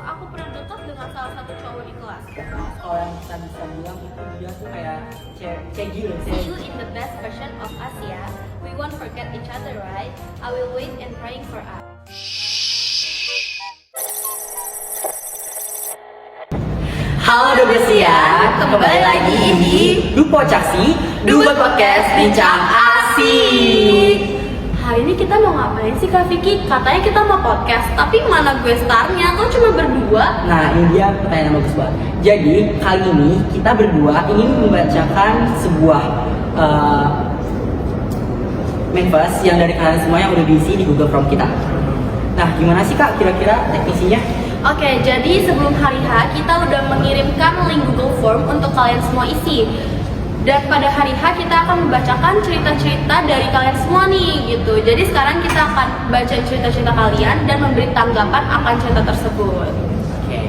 aku pernah dekat dengan salah satu cowok di kelas. Kalau yang kita bisa bilang itu dia tuh kayak cegil. See you in the best version of us ya. We won't forget each other, right? I will wait and praying for us. Halo Dobesian, kembali lagi di Dupo Caksi, Dua Podcast Bincang Asik. Hari ini kita mau ngapain sih Kak Vicky? Katanya kita mau podcast, tapi mana gue starnya? Kok cuma berdua? Nah ini dia pertanyaan yang bagus banget. Jadi kali ini kita berdua ingin membacakan sebuah manifest yang dari kalian semua yang udah diisi di Google Form kita. Nah gimana sih Kak kira-kira teknisinya? Oke, jadi sebelum hari H kita udah mengirimkan link Google Form untuk kalian semua isi. Dan pada hari H kita akan membacakan cerita-cerita dari kalian semua nih gitu. Jadi sekarang kita akan baca cerita-cerita kalian dan memberi tanggapan akan cerita tersebut. Oke.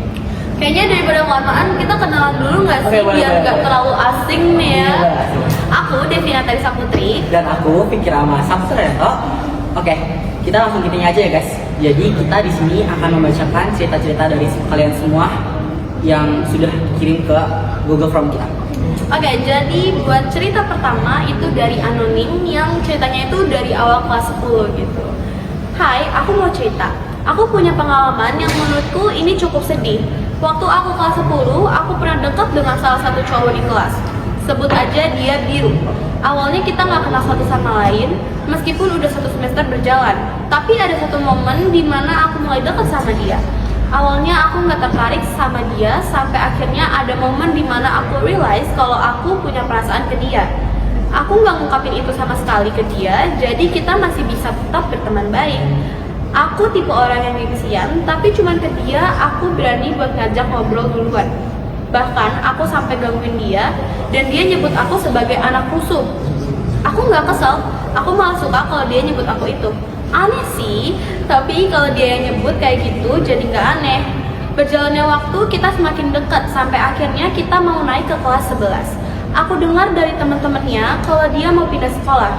Kayaknya daripada kelamaan kita kenalan dulu nggak sih? Oke, biar nggak boleh. terlalu asing nih ya. Iya. Aku Devina Tarisa Putri. Dan aku Fikir Ama Samsureto. Oke, kita langsung intinya aja ya guys. Jadi kita di sini akan membacakan cerita-cerita dari kalian semua yang sudah kirim ke Google Form kita. Oke, jadi buat cerita pertama itu dari anonim yang ceritanya itu dari awal kelas 10 gitu. Hai, aku mau cerita. Aku punya pengalaman yang menurutku ini cukup sedih. Waktu aku kelas 10, aku pernah dekat dengan salah satu cowok di kelas. Sebut aja dia Biru. Awalnya kita nggak kenal satu sama lain, meskipun udah satu semester berjalan. Tapi ada satu momen di mana aku mulai dekat sama dia. Awalnya aku nggak tertarik sama dia, sampai akhirnya ada momen di mana aku realize kalau aku punya perasaan ke dia. Aku nggak ngungkapin itu sama sekali ke dia, jadi kita masih bisa tetap berteman baik. Aku tipe orang yang gengsian, tapi cuman ke dia aku berani buat ngajak ngobrol duluan. Bahkan aku sampai gangguin dia, dan dia nyebut aku sebagai anak rusuh. Aku nggak kesel, aku malah suka kalau dia nyebut aku itu. Aneh sih, tapi kalau dia yang nyebut kayak gitu jadi nggak aneh. Berjalannya waktu kita semakin dekat sampai akhirnya kita mau naik ke kelas 11. Aku dengar dari teman-temannya kalau dia mau pindah sekolah.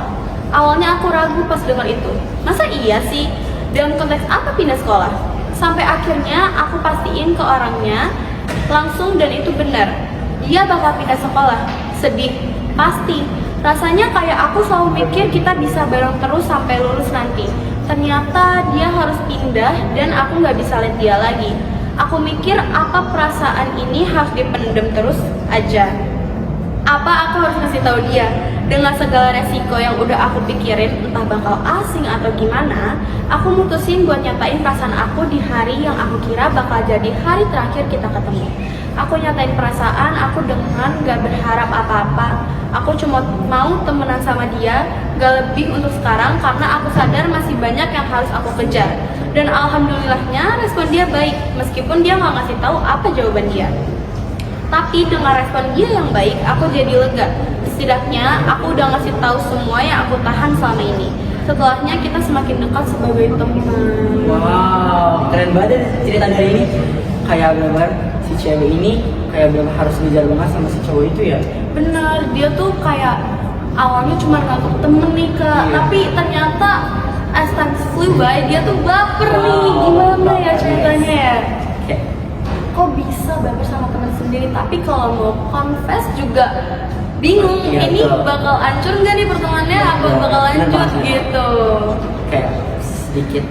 Awalnya aku ragu pas dengar itu. Masa iya sih? Dalam konteks apa pindah sekolah? Sampai akhirnya aku pastiin ke orangnya langsung dan itu benar. Dia bakal pindah sekolah. Sedih, pasti. Rasanya kayak aku selalu mikir kita bisa bareng terus sampai lulus nanti. Ternyata dia harus pindah dan aku nggak bisa lihat dia lagi. Aku mikir apa perasaan ini harus dipendam terus aja. Apa aku harus ngasih tahu dia? Dengan segala resiko yang udah aku pikirin, entah bakal asing atau gimana, aku mutusin buat nyatain perasaan aku di hari yang aku kira bakal jadi hari terakhir kita ketemu. Aku nyatain perasaan aku dengan gak berharap apa-apa. Aku cuma mau temenan sama dia, gak lebih untuk sekarang karena aku sadar masih banyak yang harus aku kejar. Dan alhamdulillahnya respon dia baik, meskipun dia gak ngasih tahu apa jawaban dia. Tapi dengan respon dia yang baik, aku jadi lega. Setidaknya aku udah ngasih tahu semua yang aku tahan selama ini. Setelahnya kita semakin dekat sebagai teman. Wow, keren banget cerita dari ini. Kayak benar si cewek ini kayak benar harus ngejar banget sama si cowok itu ya. Bener, dia tuh kayak awalnya cuma nganggep temen nih Kak, Iya. tapi ternyata as time flew by, dia tuh baper nih. Gimana ya ceritanya ya? Kayak Kok bisa baper sama teman sendiri, tapi kalau mau confess juga bingung. Iya, Ini betul. bakal hancur nggak nih pertemanannya? Apa Iya, bakal bener lanjut banget. gitu? kayak sedikit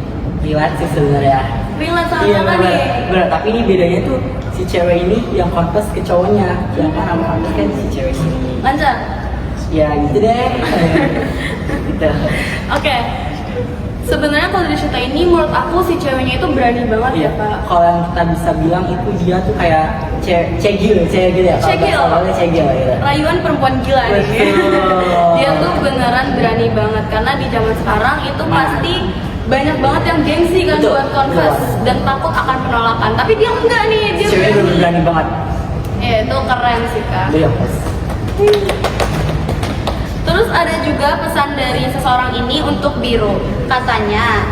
relate sih sebenarnya. Relate sama Iya apa bener, nih? bener. Tapi ini bedanya tuh si cewek ini yang confess ke cowoknya, sedangkan sama confess kan si cewek sini. Lancar? Ya gitu deh. Gitu. Oke. Sebenarnya kalau dari cerita ini menurut aku si ceweknya itu berani banget Iya. ya Kak. Kalau yang kita bisa bilang itu dia tuh kayak cegil ya. Kalau Cegil. bahasa awalnya cegil gitu. Rayuan perempuan gila nih. Betul. Dia tuh beneran berani banget karena di zaman sekarang itu Nah. pasti banyak banget yang gengsi kan Betul, buat confess betul. dan takut akan penolakan. Tapi dia enggak nih, dia Si cewek berani. berani banget. Itu keren sih Kak. Iya. Terus ada juga pesan dari seseorang ini untuk Biru. Katanya,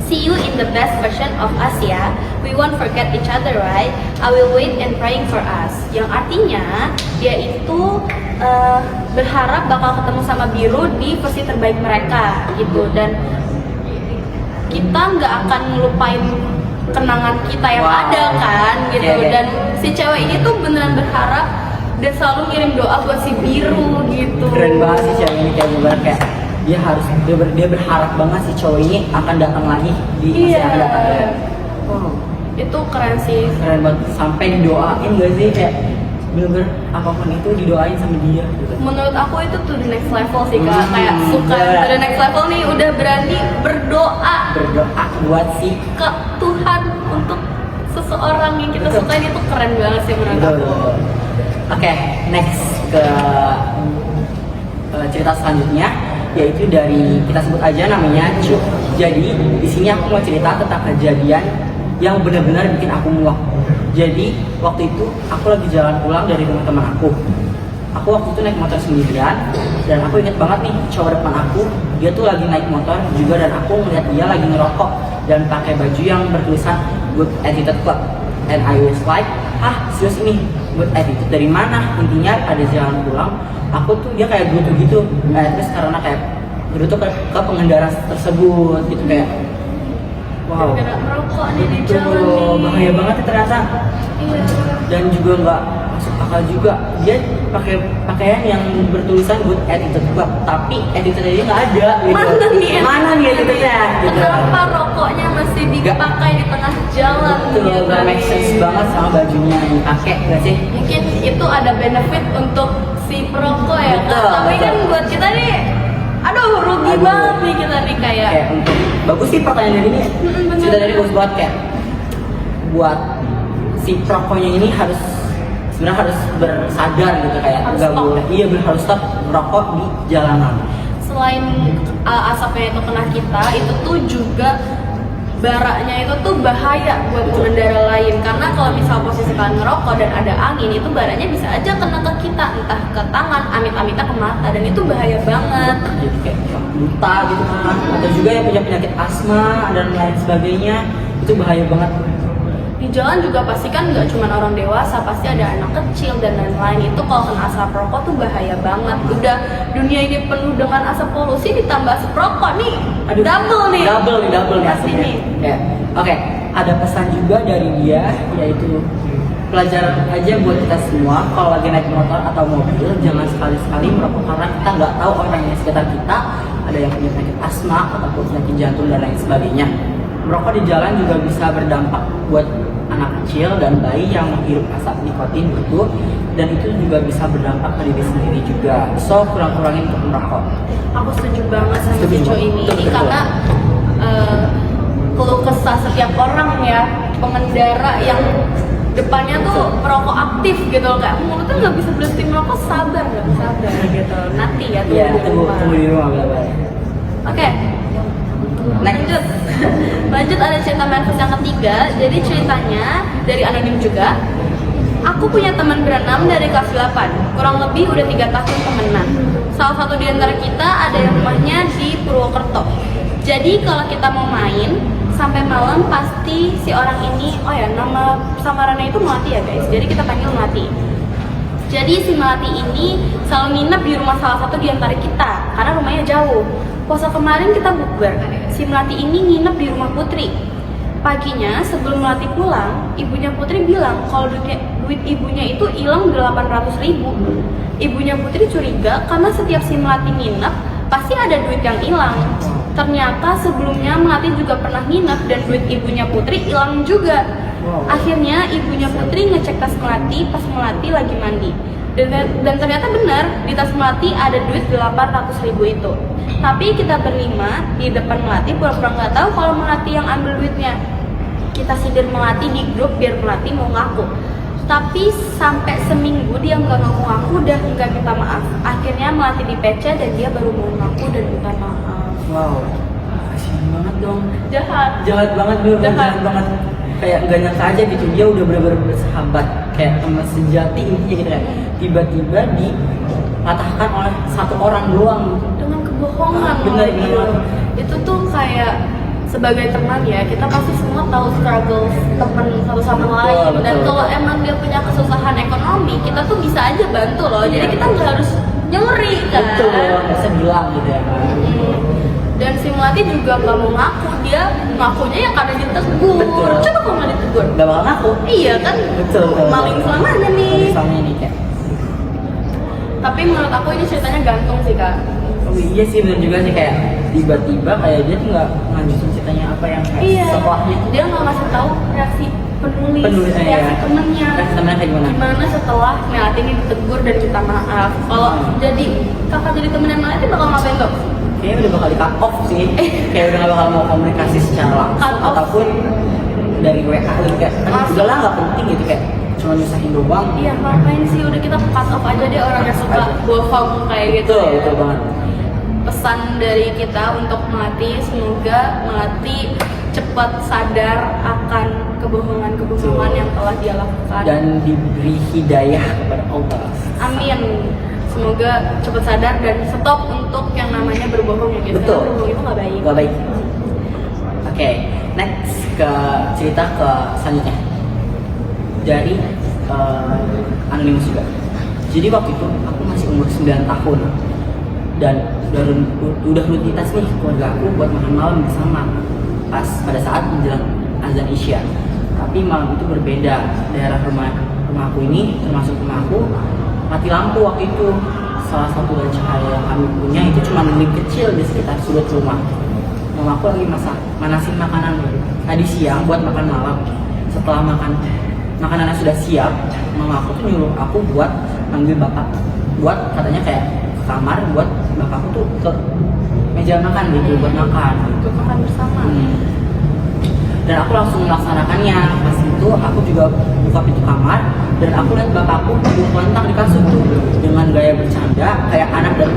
see you in the best version of us ya. We won't forget each other, right? I will wait and praying for us. Yang artinya dia itu berharap bakal ketemu sama Biru di versi terbaik mereka gitu. Dan kita nggak akan ngelupain kenangan kita yang Wow. ada kan gitu. Iya, iya. Dan si cewek ini tuh beneran berharap dan selalu ngirim doa buat si biru gitu. Keren banget sih cewek ini, kayak bener kayak dia berharap banget si cowok ini akan datang lagi di masa Iya. yang akan datang. Wow, Itu keren sih. keren banget, sampai didoain gak sih, kayak bener-bener apapun itu didoain sama dia gitu. Menurut aku itu tuh the next level sih kak. Kayak Hmm, suka bener. to the next level nih, udah berani berdoa Berdoa buat si ke Tuhan untuk seseorang yang kita Betul. sukain. Itu keren banget sih menurut Betul, aku. betul. Oke, next ke cerita selanjutnya, yaitu dari, kita sebut aja namanya Cu. Jadi di sini aku mau cerita tentang kejadian yang benar-benar bikin aku muak. Jadi waktu itu aku lagi jalan pulang dari rumah teman aku. Aku waktu itu naik motor sendirian dan aku inget banget nih cowok depan aku, dia tuh lagi naik motor juga dan aku melihat dia lagi ngerokok dan pakai baju yang bertulisan Good Attitude Club. And I was like, serius ini Good Attitude dari mana? Intinya pada jalan pulang, aku tuh dia kayak gerutu gitu. Terus karena kayak gerutu ke pengendara tersebut gitu, kayak wow. Gara-gara merokok nih di Itu jalan nih. bahaya banget ya ternyata. Iya. Dan juga nggak masuk akal juga, dia pakai pakaian yang bertulisan Good Attitude Club tapi attitude dia nggak ada gitu. Mana nih attitude-nya gitu. Kenapa rokoknya masih dipakai di tengah jalan? Betul, gitu nggak make sense nih? banget sama bajunya yang dipakai nggak sih? Mungkin itu ada benefit untuk si perokok ya kan? Betul, Tapi betul. kan buat kita nih, aduh rugi Aduh. banget nih kita nih kayak. Kayak untuk bagus sih pertanyaan dari ini, bener. cerita dari bagus banget, kayak buat si perokoknya ini harus sebenarnya harus bersadar gitu, kayak Harus nggak stop. boleh, iya bener, harus stop merokok di jalanan. Selain asapnya itu kena kita, itu tuh juga baraknya itu tuh bahaya buat pengendara lain. Karena kalau misal posisi kalian ngerokok dan ada angin, itu baraknya bisa aja kena ke kita, entah ke tangan, amit-amitnya ke mata, dan itu bahaya banget. Jadi kayak buta gitu kan, atau juga yang punya penyakit asma dan lain sebagainya, itu bahaya banget. Di jalan juga pasti kan nggak cuma orang dewasa, pasti ada anak kecil dan lain-lain. Itu kalau kena asap rokok tuh bahaya banget. Udah dunia ini penuh dengan asap polusi, ditambah asap rokok nih, double nih double nih pasti aslinya. nih. Ya. Oke, ada pesan juga dari dia, yaitu pelajaran aja buat kita semua, kalau lagi naik motor atau mobil jangan sekali-sekali merokok, karena kita nggak tahu orang yang sekitar kita ada yang punya penyakit asma ataupun penyakit jantung dan lain sebagainya. Merokok di jalan juga bisa berdampak buat anak kecil dan bayi yang menghirup asap nikotin itu, dan itu juga bisa berdampak ke diri sendiri juga. So kurang-kurangin untuk merokok. Aku setuju banget sama Setuju. Cico ini Betul. karena keluh kesah setiap orang ya, pengendara yang depannya tuh merokok aktif gitu loh, kayak mulutnya nggak bisa berhenti merokok, sabar gitu, nanti ya tunggu Iya, di rumah. tunggu di rumah benar-benar. Oke, lanjut. Lanjut, ada cerita manifest yang ketiga. Jadi ceritanya dari anonim juga. Aku punya teman berenam dari kelas 8, kurang lebih udah 3 tahun temenan. Salah satu di antara kita ada yang rumahnya di Purwokerto. Jadi kalau kita mau main sampai malam, pasti si orang ini, oh ya, nama samarannya itu Melati ya guys, jadi kita panggil Melati. Jadi si Melati ini selalu nginep di rumah salah satu di antara kita karena rumahnya jauh. Puasa kemarin kita bukber, si Melati ini nginep di rumah Putri. Paginya sebelum Melati pulang, ibunya Putri bilang kalau duit ibunya itu hilang 800.000. Ibunya Putri curiga karena setiap si Melati nginep pasti ada duit yang hilang. Ternyata sebelumnya Melati juga pernah nginep dan duit ibunya Putri hilang juga. Akhirnya ibunya Putri ngecek tas Melati pas Melati lagi mandi. Dan ternyata benar, di tas Melati ada duit 800.000 itu. Tapi kita berlima di depan Melati pura-pura nggak tahu kalau Melati yang ambil duitnya. Kita sindir Melati di grup biar Melati mau ngaku. Tapi sampai seminggu dia nggak ngaku-ngaku dan nggak minta maaf. Akhirnya Melati di PC dan dia baru mau ngaku dan minta maaf. Wow, kasihan banget dong. Jahat Banget bro, Jahat. jahat banget. Kayak nggak nyangka aja gitu, dia udah bener-bener bersahabat, kayak teman sejati intinya gitu, kayak tiba-tiba dipatahkan oleh satu orang doang. dengan kebohongan. Bener, loh. bener. Itu tuh kayak sebagai teman ya, kita pasti semua tahu struggle teman satu sama Betul, lain. Dan betul, kalau betul. emang dia punya kesusahan ekonomi, kita tuh bisa aja bantu loh. Jadi Iya. kita nggak harus nyuri kan. Betul, nggak usah bilang gitu ya kan. Dan si Melati juga gak mau ngaku, dia ngakunya ya karena ditegur. Betul. Coba ditegur. Gak bakal ngaku. Iya kan, Betul. maling selamanya nih. Maling selamanya nih kayak. Tapi menurut aku ini ceritanya gantung sih kak. Oh iya sih bener juga sih kayak tiba-tiba kayak dia tuh nggak lanjutin ceritanya apa yang kayak Iya. setelahnya tuh. Dia nggak ngasih tahu reaksi penulis, Penulisnya, reaksi ya. temennya. Reaksi temennya kayak gimana? Gimana setelah Melati ini ditegur dan minta maaf. Kalau jadi kakak jadi temennya Melati bakal ngapain tuh? Kayaknya udah bakal di cut off sih. Kayak udah gak bakal mau komunikasi secara langsung Cut off. ataupun dari WA gitu kayak Langsung. udahlah nggak penting gitu kayak cuma nyusahin doang. Iya ngapain sih, udah kita cut off aja deh orang yang suka Aja. bohong kayak gitu. Betul, betul banget. Pesan dari kita untuk Melati, semoga Melati cepat sadar akan kebohongan-kebohongan yang telah dia lakukan. Dan diberi hidayah kepada Allah. Amin. Semoga cepat sadar dan stop untuk yang namanya berbohong ya guys. Betul. Karena berbohong itu nggak baik. Gak baik. Oke, next ke cerita ke selanjutnya dari Anonymous juga. Jadi waktu itu aku masih umur 9 tahun dan udah rutinitas nih keluarga aku buat makan malam bersama pas pada saat menjelang azan Isya. Tapi malam itu berbeda. Daerah rumah aku ini termasuk rumah aku mati lampu waktu itu. Salah satu dari cahaya yang kami punya itu cuma lilin kecil di sekitar sudut rumah. Mama aku lagi manasin makanan tadi siang buat makan malam. Setelah makanannya sudah siap, mama aku tuh nyuruh aku buat manggil bapak, buat katanya kayak ke kamar buat bapakku tuh ke meja makan gitu buat makan. Untuk makan bersama. Dan aku langsung melaksanakannya. Pas itu aku juga buka pintu kamar dan aku lihat bapakku duduk telentang di kasur tuh dengan gaya bercanda kayak anak dan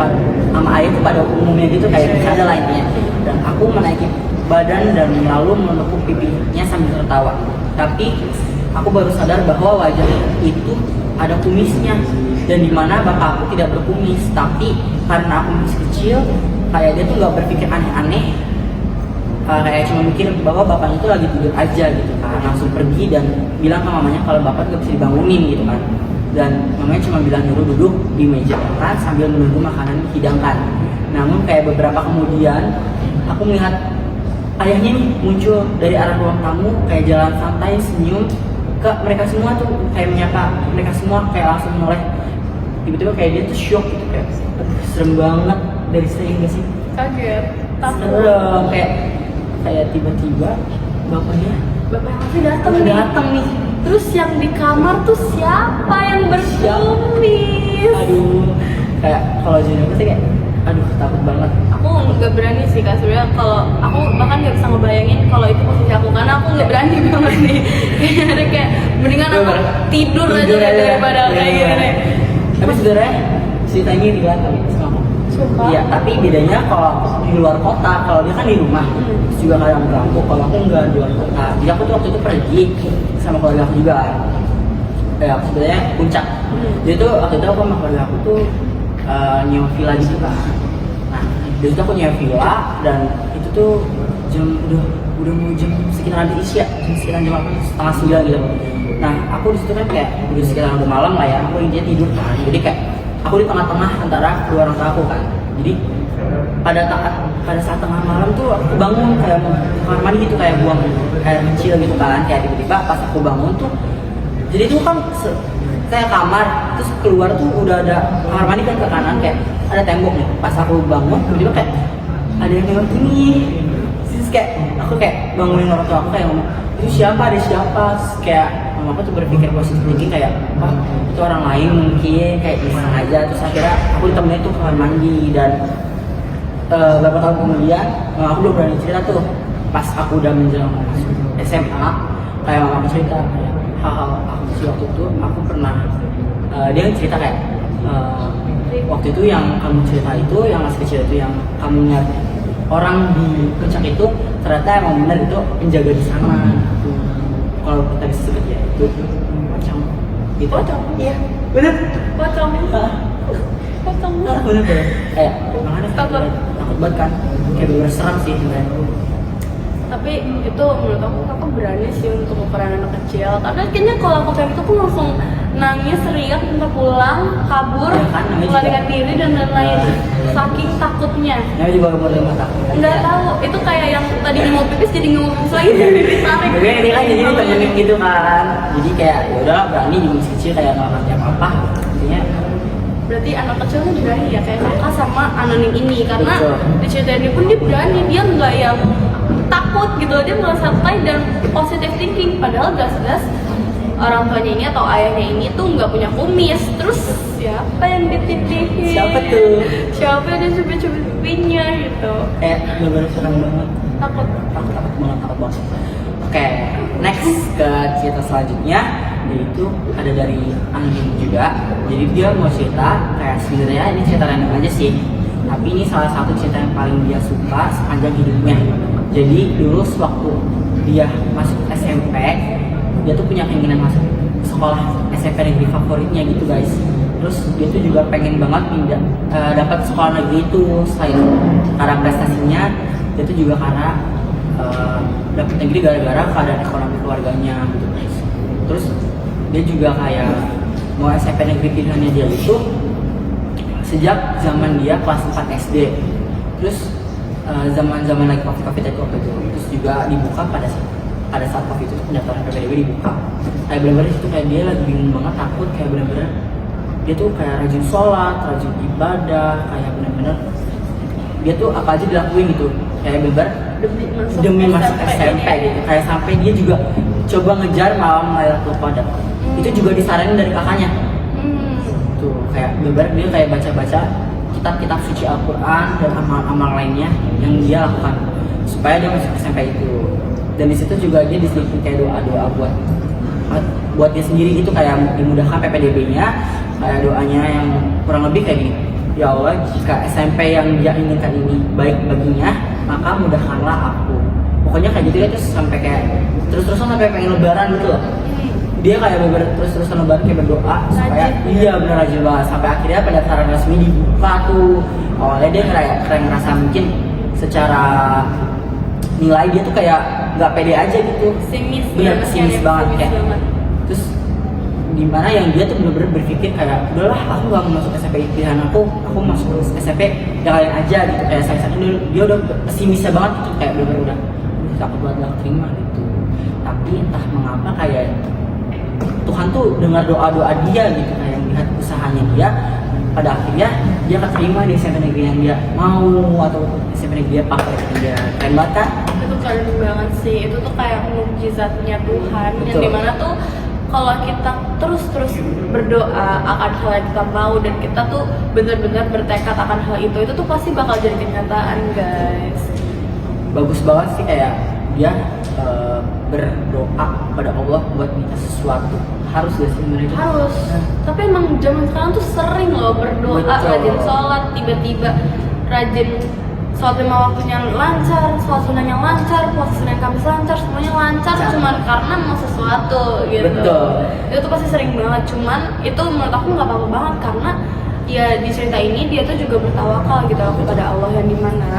sama ayah tuh pada umumnya gitu kayak bercanda lah intinya. Dan aku menaiki badan dan lalu menepuk pipinya sambil tertawa. Tapi aku baru sadar bahwa wajah itu ada kumisnya dan dimana bapakku tidak berkumis. Tapi karena aku masih kecil, kayak dia tuh nggak berpikir aneh-aneh. Kayak cuma mikir bahwa bapaknya itu lagi tidur aja gitu kan, langsung pergi dan bilang ke mamanya kalau bapak gak bisa dibangunin gitu kan. Dan mamanya cuma bilang nyuruh duduk di meja makan sambil menunggu makanan dihidangkan. Namun kayak beberapa kemudian aku melihat ayahnya nih muncul dari arah ruang tamu kayak jalan santai senyum ke mereka semua tuh kayak menyapa mereka semua kayak langsung noleh. Tiba-tiba kayak dia tuh shock gitu kayak aduh serem banget dari sering gak sih? Kaget. Takut. Serem kayak tiba-tiba bapaknya Masih datang nih. Terus yang di kamar tuh siapa yang berkumis? Aduh, kayak kalau jadi aku sih kayak aduh takut banget. Aku nggak berani sih kak, sebenarnya kalau aku bahkan nggak bisa ngebayangin kalau itu posisi aku karena aku nggak berani banget nih. Kayak mendingan aku tidur aja deh daripada kayak gini. Tapi sebenarnya ceritanya dilatih sama aku. Sumpah. Iya, tapi bedanya kalau aku di luar kota, kalau dia kan di rumah, terus juga kadang ganggu. Kalau aku nggak di luar kota, jadi aku tuh waktu itu pergi sama keluarga aku juga. Aku sebenarnya puncak. Jadi tuh waktu itu aku sama keluarga aku tuh nyewa villa gitu kan. Nah, dari itu aku nyewa villa dan itu tuh jam udah mau jam sekitar habis Isya, sekitar jam 8:30 gitu. Nah, aku di situ kan kayak udah sekitar malam lah ya. Aku intinya tidur kan. Jadi kayak aku di tengah-tengah antara kedua orang tua aku kan. Jadi pada saat tengah malam tuh aku bangun kayak mau ke kamar mandi gitu kayak buang air kecil gitu kan. Kayak tiba-tiba pas aku bangun tuh jadi itu kan kayak kamar terus keluar tuh udah ada kamar mandi kan ke kanan kayak ada tembok nih. Pas aku bangun tiba-tiba kayak ada yang lewat ini. Terus kayak aku kayak bangunin orang tua aku kayak ngomong itu siapa, ada siapa. Terus kayak mama aku tuh berpikir positif thinking kayak oh itu orang lain mungkin kayak iseng aja. Terus akhirnya aku ditemenin tuh ke kamar mandi dan beberapa tahun kemudian aku belum berani cerita tuh pas aku udah menjelang masuk SMA kayak mama aku cerita kayak hal-hal aku sih waktu itu aku pernah dia cerita kayak waktu itu yang kamu cerita itu yang masih kecil itu yang kamu lihat orang di puncak itu ternyata emang benar itu penjaga di sana gitu. Kalau kita bisa sebut ya itu pocong gitu. Pocong, iya. Bener? Pocong. Pocong. Bener. Kayak makanya Takut banget kan. Kayak bener serem sih sebenarnya. Tapi itu menurut aku berani sih untuk ukuran anak kecil. Karena kayaknya kalau aku kayak gitu aku langsung nangis, teriak, minta pulang, kabur, Ya kan, namanya melarikan juga. diri dan lain-lain. Saking takutnya. Namanya juga umur 5 tahun. Nggak tahu, itu kayak yang tadi mau pipis jadi mau pipis lagi ditarik. Tapi dia kan jadi ditemenin gitu kan. Jadi kayak ya udah berani juga masih kecil kayak nggak ngerti apa-apa. Intinya Berarti anak kecilnya berani ya kayak kakak sama anonim ini karena Betul. di cerita ini pun dia berani, dia nggak yang takut gitu, dia malah santai dan positive thinking. Padahal jelas-jelas orang tuanya ini atau ayahnya ini tuh nggak punya kumis. Terus siapa yang ditindihin? Siapa tuh? Siapa yang dicubit-cubitnya gitu? bener-bener serem banget. Takut. Takut banget. Oke, next ke cerita selanjutnya yaitu ada dari Angin juga. Jadi dia mau cerita kayak sebenarnya ini cerita random aja sih. Tapi ini salah satu cerita yang paling dia suka sepanjang hidupnya. Jadi dulu sewaktu dia masuk SMP, dia tuh punya keinginan masuk sekolah SMP negeri favoritnya gitu guys. Terus dia tuh juga pengen banget pindah dapat sekolah negeri itu. Selain karena prestasinya, dia tuh juga karena dapat negeri gara-gara keadaan ekonomi keluarganya gitu guys. Terus dia juga kayak mau SMP negeri pilihannya dia itu sejak zaman dia kelas 4 SD. Terus zaman-zaman lagi COVID itu waktu itu. Terus juga dibuka pada saat COVID itu pendaftaran PPDB dibuka. Kayak bener-bener itu kayak dia lagi bingung banget, takut kayak bener-bener dia tuh kayak rajin sholat, rajin ibadah, kayak bener-bener dia tuh apa aja dilakuin gitu. Kayak bener-bener demi masuk SMP gitu. Kayak sampai dia juga coba ngejar malam Lailatul Qadar. Itu juga disaranin dari kakaknya. Tuh kayak bener dia kayak baca-baca kitab-kitab suci Al-Quran dan amal-amal lainnya yang dia lakukan supaya dia masuk SMP itu. Dan di situ juga dia diselipin kayak doa-doa buat dia sendiri gitu, kayak dimudahkan PPDB-nya, kayak doanya yang kurang lebih kayak gini. Ya Allah, jika SMP yang dia inginkan ini baik baginya, maka mudahkanlah aku. Pokoknya kayak gitu ya, terus sampai kayak terus-terusan sampai pengen lebaran gitu loh. Dia kayak terus-terusan lebaran kayak berdoa supaya iya benar rajin banget sampai akhirnya pendaftaran resmi dibuka tuh. Awalnya dia kayak ngerasa mungkin secara nilai dia tuh kayak nggak pede aja gitu. Bener pesimis banget kayak. Terus dimana yang dia tuh bener-bener berpikir kayak udahlah aku gak mau masuk SMP pilihan aku masuk SMP yang lain aja gitu. Kayak saya dulu dia udah pesimisnya banget gitu, kayak bener-bener udah takut banget gak terima gitu. Tapi entah mengapa kayak Tuhan tuh dengar doa-doa dia gitu, kayak melihat usahanya dia, pada akhirnya dia keterima di SMP negeri yang dia mau atau SMP negeri dia pakai dia. Keren banget kan? Itu keren banget sih, itu tuh kayak mukjizatnya Tuhan. Betul. Yang dimana tuh kalau kita terus berdoa akan hal yang kita mau dan kita tuh benar-benar bertekad akan hal itu tuh pasti bakal jadi kenyataan guys. Bagus banget sih kayak dia berdoa pada Allah buat minta sesuatu. Harus gak sih menurut? Harus. Tapi emang zaman sekarang tuh sering loh berdoa, Betul. rajin sholat, tiba-tiba rajin sholat 5 waktunya lancar, sholat sunnahnya lancar, puasa Senin Kamis lancar, semuanya lancar cuman karena mau sesuatu gitu. Betul. Itu tuh pasti sering banget, cuman itu menurut aku nggak apa-apa banget karena ya di cerita ini dia tuh juga bertawakal gitu kepada Allah yang dimana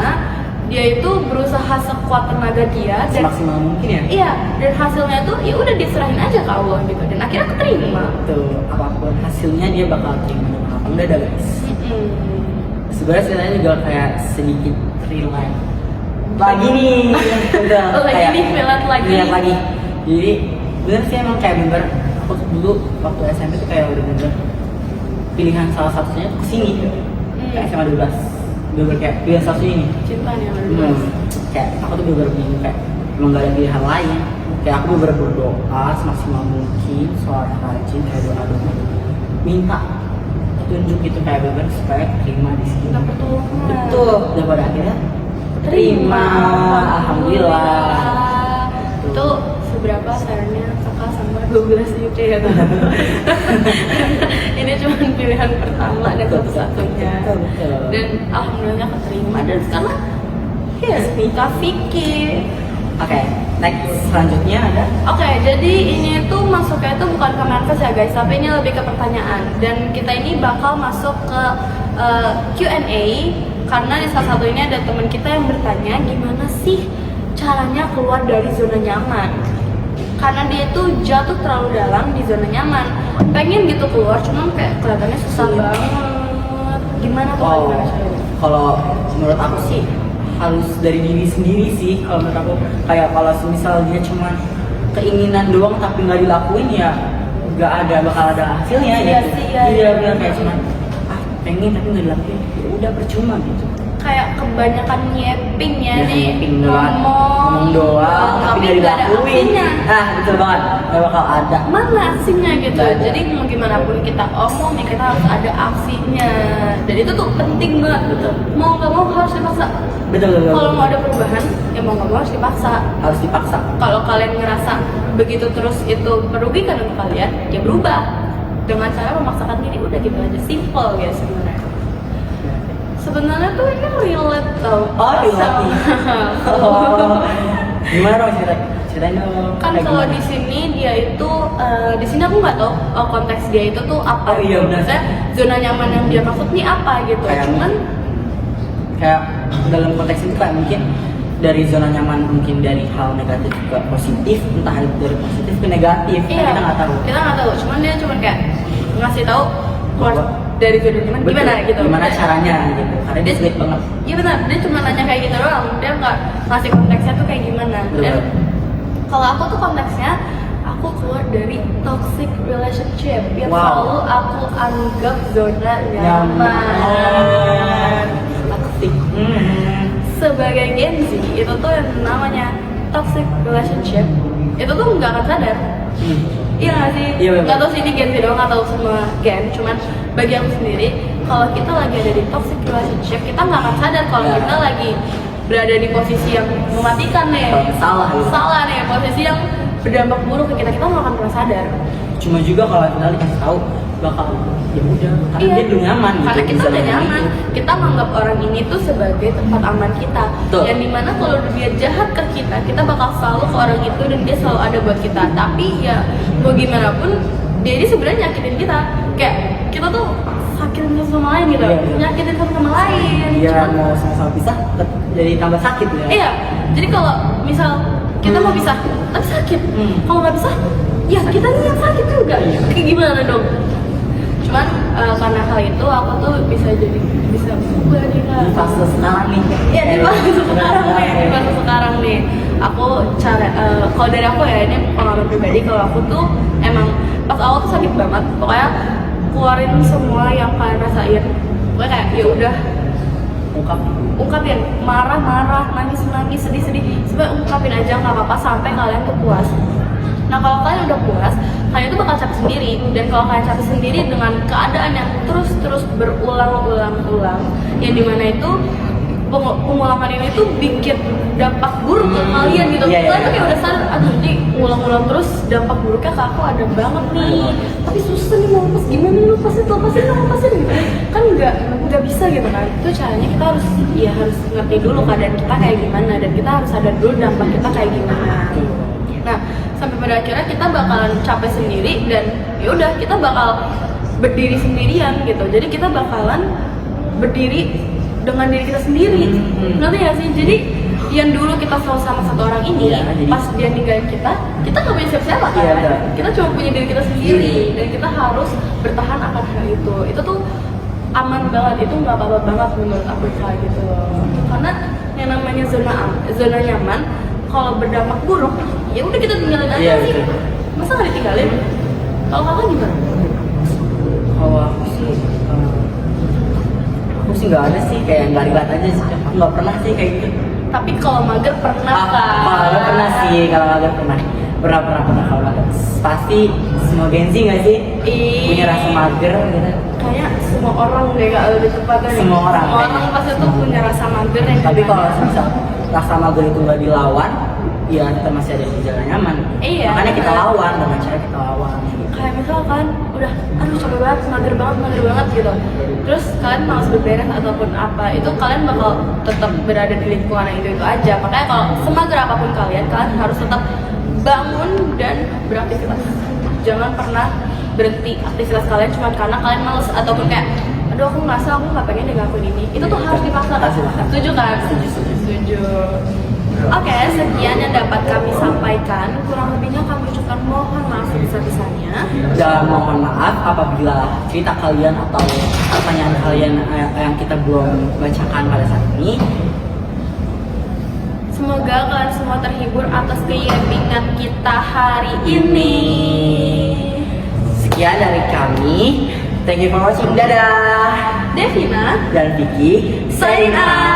dia itu berusaha sekuat tenaga dia dan Semaksimal mungkin ya. iya, dan hasilnya tuh ya udah diserahin aja ke Allah gitu dan akhirnya keterima. Tuh apapun hasilnya dia bakal terima dengan apa udah ada guys. Sebenarnya ceritanya juga kayak sedikit real life. Lagi nih, udah Lagi nih, relate lagi. Jadi bener sih emang kayak bener. Aku dulu waktu SMP tuh kayak udah bener pilihan salah satunya tuh kesini. Kayak SMA 12. Bener kayak pilihan satunya ini. Cinta nih sama Kayak aku tuh bener bingung kayak emang gak ada pilihan lain. Kayak aku bener berdoa semaksimal mungkin, sholat rajin, kayak doa-doa, minta petunjuk gitu kayak bener supaya terima di sini. Minta pertolongan. Betul, dan pada akhirnya terima. Alhamdulillah. Itu seberapa sayangnya kakak sama 12 UK ya tuh. Ini cuma pilihan pertama dan satu-satunya. Betul. Dan alhamdulillah keterima dan sekarang ya nikah fikih. Oke, next selanjutnya ada. Oke, jadi ini tuh masuknya tuh bukan ke manifest ya guys, tapi ini lebih ke pertanyaan. Dan kita ini bakal masuk ke Q&A karena di salah satu ini ada teman kita yang bertanya gimana sih caranya keluar dari zona nyaman. Karena dia tuh jatuh terlalu dalam di zona nyaman. Pengen gitu keluar, cuman kayak kelihatannya susah banget. Gimana tuh? Oh, Gimana caranya? kalau menurut aku sih harus dari diri sendiri sih. Kalau menurut aku kayak kalau misal dia cuma keinginan doang tapi nggak dilakuin ya bakal ada hasilnya Iya gitu. sih, iya, Iya iya. bilang kayak cuma pengen tapi nggak dilakuin, ya udah percuma gitu. Kayak kebanyakan nyiaping ya Ya, nih, nyiaping doang, ngomong doang tapi nggak nggak ada dilakuin. aksinya. Ah betul banget, nggak bakal ada. Mana aksinya gitu. Nggak ada. Jadi mau gimana pun kita omong ya kita harus ada aksinya. Dan itu tuh penting banget. Betul. Mau nggak mau harus dipaksa. Betul betul. Kalau mau ada perubahan ya mau nggak mau harus dipaksa. Harus dipaksa. Kalau kalian ngerasa begitu terus itu merugikan untuk kalian, ya berubah dengan cara memaksakan diri. Udah gitu aja, simple ya sebenarnya. Sebenarnya tuh ini relate tau. Oh relate nih. Oh. Gimana dong ceritain dong. Kan Kayak kalau gimana? di sini dia itu di sini aku nggak tahu konteks dia itu tuh apa. Oh, iya, benar. Maksudnya zona nyaman yang dia maksud nih apa gitu. Kayak- Cuman kayak dalam konteks itu kayak mungkin dari zona nyaman mungkin dari hal negatif ke positif, entah dari positif ke negatif, kan kita nggak tahu. Kita nggak tahu. Cuman dia cuma kayak ngasih tahu keluar Bahwa- dari zona nyaman Betul. gimana gitu. Gimana caranya gitu, karena dia sulit banget. Iya benar, dia cuma nanya kayak gitu doang. Dia nggak ngasih konteksnya tuh kayak gimana. Dan Betul. kalau aku tuh konteksnya, aku keluar dari toxic relationship yang Wow. selalu aku anggap zona Nyaman. nyaman. Toxic. Sebagai Gen Z, itu tuh yang namanya toxic relationship, itu tuh nggak akan sadar. Iya nggak sih? Iya, bener. Nggak tahu sih ini Gen Z doang atau semua Gen, cuman bagi aku sendiri, kalau kita lagi ada di toxic relationship, kita nggak akan sadar kalau Ya. kita lagi berada di posisi yang mematikan nih. Kalau salah, ya. Salah nih, posisi yang berdampak buruk ke kita nggak akan pernah sadar. Cuma juga kalau kita dikasih tahu bakal ya udah karena Iya. dia udah nyaman gitu. Karena kita di zona udah nyaman, itu. kita menganggap orang ini tuh sebagai tempat aman kita. Betul. Yang dimana kalau dia jahat ke kita bakal selalu ke orang itu dan dia selalu ada buat kita. Tapi ya mau gimana pun dia ini sebenarnya nyakitin kita. Kayak kita tuh sakitin satu sama lain gitu, Iya, iya. nyakitin satu sama lain. Dia Cuman- mau sama-sama pisah jadi tambah sakit ya. Iya, jadi kalau misal kita mau pisah, tapi sakit. Kalau nggak pisah, ya kita nih yang sakit juga. Iya. Kayak gimana dong? Cuman karena hal itu aku tuh bisa berubah nih Kak. Di fase sekarang nih. Iya di fase sekarang nih. Aku kalau dari aku ya ini pengalaman pribadi, kalau aku tuh emang pas awal tuh sakit banget. Pokoknya keluarin semua yang kalian rasain. Pokoknya kayak ya udah ungkapin, marah-marah, nangis-nangis, sedih-sedih, sebenarnya ungkapin aja nggak apa-apa sampai kalian tuh puas. Nah kalau kalian udah puas, kalian tuh bakal capek sendiri. Dan kalau kalian capek sendiri dengan keadaan yang terus berulang-ulang, yang dimana itu pengulangan ini tuh bikin dampak buruk ke kalian gitu. Iya, iya, Kalian tuh iya. kayak udah sadar, aduh ini ngulang-ulang terus dampak buruknya ke aku ada banget nih. Tapi susah nih mau lepas, gimana nih lepasin gitu. Kan nggak bisa gitu kan. Itu caranya kita harus ngerti dulu keadaan kita kayak gimana dan kita harus sadar dulu dampak kita kayak gimana. Nah, sampai pada akhirnya kita bakalan capek sendiri dan ya udah kita bakal berdiri sendirian gitu. Jadi kita bakalan berdiri dengan diri kita sendiri. Ngerti gak sih? Jadi yang dulu kita selalu sama satu orang ini, Iya, jadi- pas dia ninggalin kita nggak punya siapa-siapa kan? Iya, betul. Kita cuma punya diri kita sendiri dan kita harus bertahan akan hal itu. Itu tuh aman banget, itu nggak apa-apa banget menurut aku kayak gitu. Karena yang namanya zona nyaman, kalau berdampak buruk, ya udah kita tinggalin aja Iya, sih. betul. Masa nggak ditinggalin? Kalau kakak gimana? Kalau aku sih nggak ada sih, kayak nggak relate aja sih. Aku nggak pernah sih kayak gitu. Tapi kalau mager pernah kan? Kalau pernah sih, kalau mager pernah kalau mager. Pasti semua Gen Z nggak sih punya rasa mager gitu. Kayak semua orang deh kak, lebih tepatnya nih. Semua orang. Pasti tuh punya rasa mager yang Tapi gimana. kalau misal rasa mager itu nggak dilawan, ya kita masih ada di jalan nyaman. Iya, Makanya kita benar. lawan dengan cara kita lawan. Kayak misalkan udah aduh capek banget, mager banget gitu. Terus kalian malas berberes ataupun apa, itu kalian bakal tetap berada di lingkungan yang itu aja. Makanya kalau semager apapun kalian harus tetap bangun dan beraktivitas. Jangan pernah berhenti aktivitas kalian cuma karena kalian malas ataupun kayak aduh aku ngerasa aku nggak pengen deh ngelakuin ini. Itu tuh harus dipaksa kan? Harus dipaksa. Setuju kan? Setuju. Setuju. Oke, sekian yang dapat kami sampaikan. Kurang lebihnya kami ucapkan mohon maaf sebesar-besarnya. Dan mohon maaf apabila cerita kalian atau pertanyaan kalian yang kita belum bacakan pada saat ini. Semoga kalian semua terhibur atas keyakinan kita hari ini. Sekian dari kami. Thank you for watching. Dadah. Devina Dan Vicky. sign out.